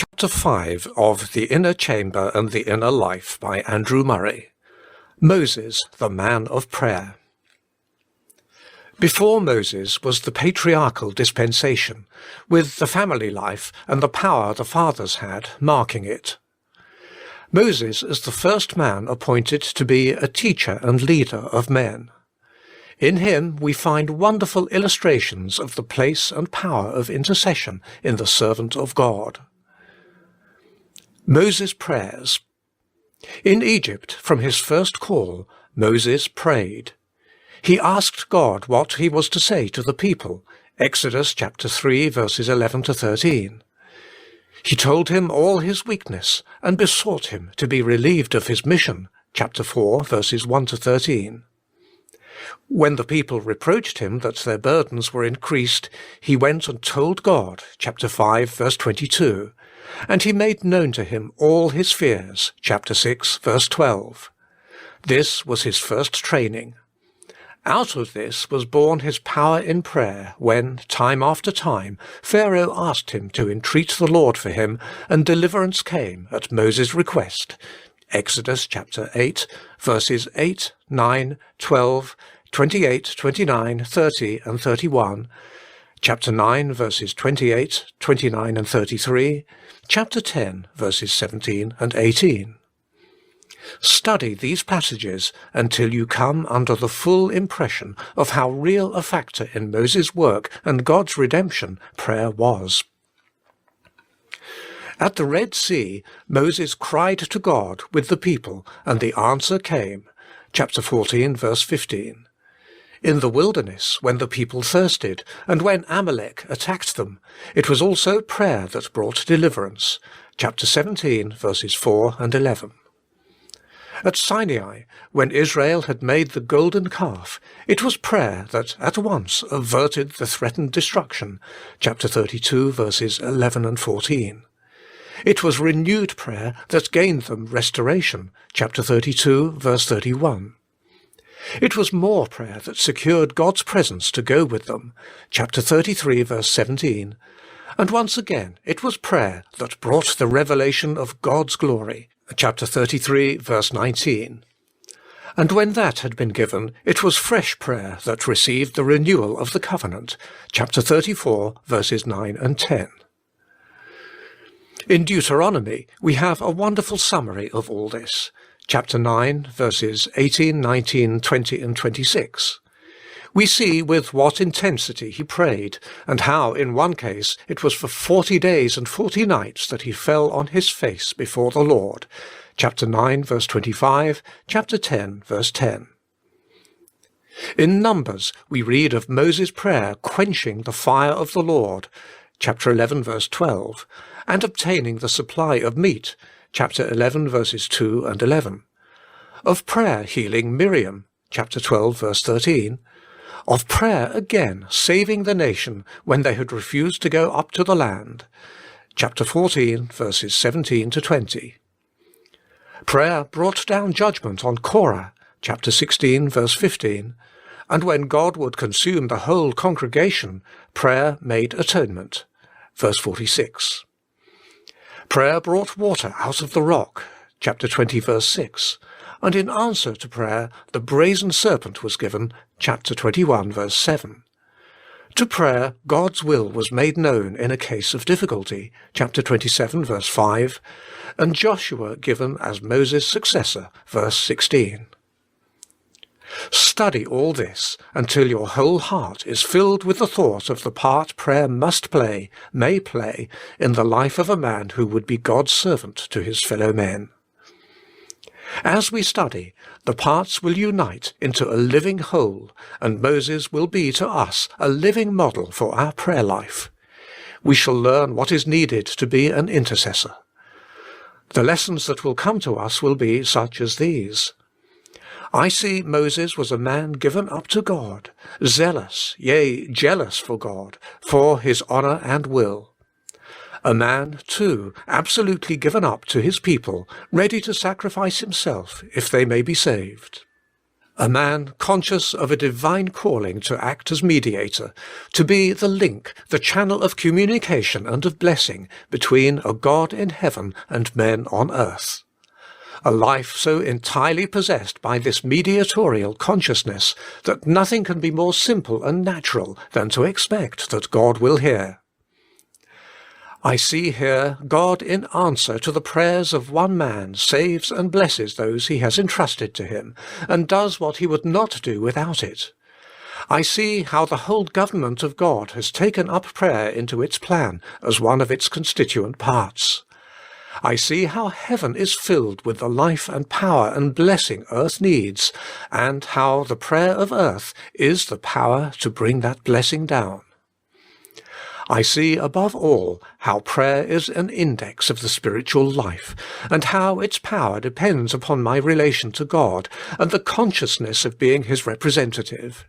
Chapter 5 of The Inner Chamber and the Inner Life by Andrew Murray. Moses, the Man of Prayer. Before Moses was the patriarchal dispensation, with the family life and the power the fathers had marking it. Moses is the first man appointed to be a teacher and leader of men. In him we find wonderful illustrations of the place and power of intercession in the servant of God. Moses' prayers. In Egypt, from his first call, Moses prayed. He asked God what he was to say to the people, Exodus chapter 3, verses 11 to 13. He told him all his weakness and besought him to be relieved of his mission, chapter 4, verses 1 to 13. When the people reproached him that their burdens were increased, he went and told God, chapter 5, verse 22, and he made known to him all his fears, chapter 6, verse 12. This was his first training. Out of this was born his power in prayer when, time after time, Pharaoh asked him to entreat the Lord for him, and deliverance came at Moses' request. Exodus chapter 8, verses 8, 9, 12, 28, 29, 30 and 31, chapter 9, verses 28, 29 and 33, chapter 10, verses 17 and 18. Study these passages until you come under the full impression of how real a factor in Moses' work and God's redemption prayer was. At the Red Sea, Moses cried to God with the people, and the answer came. Chapter 14, verse 15. In the wilderness, when the people thirsted, and when Amalek attacked them, it was also prayer that brought deliverance. Chapter 17, verses 4 and 11. At Sinai, when Israel had made the golden calf, it was prayer that at once averted the threatened destruction. Chapter 32, verses 11 and 14. It was renewed prayer that gained them restoration. Chapter 32, verse 31. It was more prayer that secured God's presence to go with them, chapter 33, verse 17. And once again, it was prayer that brought the revelation of God's glory, chapter 33, verse 19. And when that had been given, it was fresh prayer that received the renewal of the covenant, chapter 34, verses 9 and 10. In Deuteronomy, we have a wonderful summary of all this. Chapter 9, verses 18, 19, 20 and 26. We see with what intensity he prayed, and how in one case it was for 40 days and 40 nights that he fell on his face before the Lord. Chapter 9, verse 25, chapter 10, verse 10. In Numbers, we read of Moses' prayer quenching the fire of the Lord, chapter 11, verse 12, and obtaining the supply of meat, chapter 11, verses 2 and 11. Of prayer healing Miriam, chapter 12, verse 13. Of prayer again saving the nation when they had refused to go up to the land, chapter 14, verses 17 to 20. Prayer brought down judgment on Korah, chapter 16, verse 15, and when God would consume the whole congregation, prayer made atonement, verse 46. Prayer brought water out of the rock, chapter 20, verse 6, and in answer to prayer the brazen serpent was given, chapter 21, verse 7. To prayer God's will was made known in a case of difficulty, chapter 27, verse 5, and Joshua given as Moses' successor, verse 16. Study all this until your whole heart is filled with the thought of the part prayer must play, may play, in the life of a man who would be God's servant to his fellow men. As we study, the parts will unite into a living whole, and Moses will be to us a living model for our prayer life. We shall learn what is needed to be an intercessor. The lessons that will come to us will be such as these. I see Moses was a man given up to God, zealous, yea, jealous for God, for his honour and will. A man, too, absolutely given up to his people, ready to sacrifice himself if they may be saved. A man conscious of a divine calling to act as mediator, to be the link, the channel of communication and of blessing between a God in heaven and men on earth. A life so entirely possessed by this mediatorial consciousness that nothing can be more simple and natural than to expect that God will hear. I see here God in answer to the prayers of one man saves and blesses those he has entrusted to him, and does what he would not do without it. I see how the whole government of God has taken up prayer into its plan as one of its constituent parts. I see how heaven is filled with the life and power and blessing earth needs, and how the prayer of earth is the power to bring that blessing down. I see above all how prayer is an index of the spiritual life, and how its power depends upon my relation to God and the consciousness of being His representative.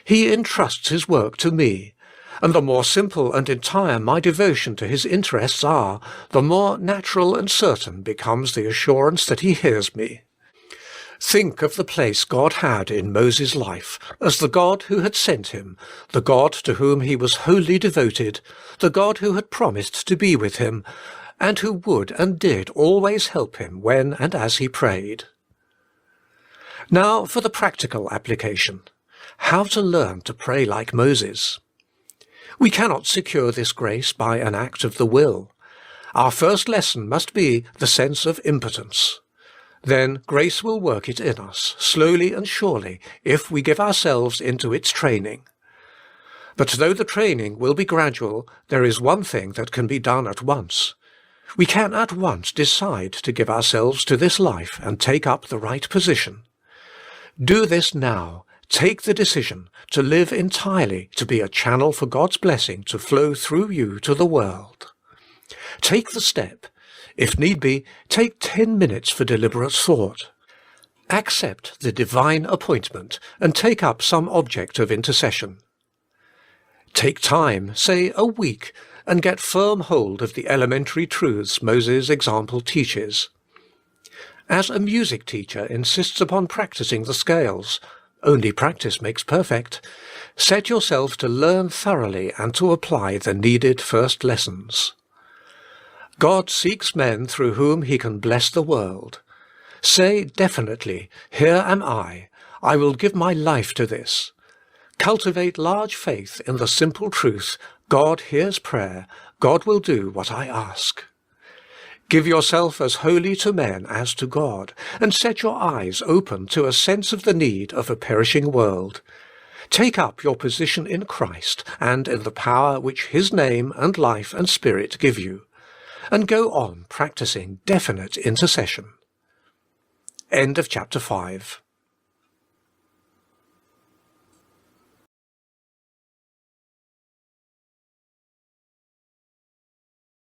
He entrusts His work to me, and the more simple and entire my devotion to His interests are, the more natural and certain becomes the assurance that He hears me. Think of the place God had in Moses' life as the God who had sent him, the God to whom he was wholly devoted, the God who had promised to be with him, and who would and did always help him when and as he prayed. Now for the practical application. How to learn to pray like Moses. We cannot secure this grace by an act of the will. Our first lesson must be the sense of impotence. Then grace will work it in us, slowly and surely, if we give ourselves into its training. But though the training will be gradual, there is one thing that can be done at once. We can at once decide to give ourselves to this life and take up the right position. Do this now. Take the decision to live entirely to be a channel for God's blessing to flow through you to the world. Take the step. If need be, take 10 minutes for deliberate thought. Accept the divine appointment and take up some object of intercession. Take time, say a week, and get firm hold of the elementary truths Moses' example teaches. As a music teacher insists upon practicing the scales, only practice makes perfect, set yourself to learn thoroughly and to apply the needed first lessons. God seeks men through whom He can bless the world. Say definitely, "Here am I will give my life to this." Cultivate large faith in the simple truth, God hears prayer, God will do what I ask. Give yourself as wholly to men as to God, and set your eyes open to a sense of the need of a perishing world. Take up your position in Christ and in the power which His name and life and Spirit give you, and go on practicing definite intercession. End of chapter 5.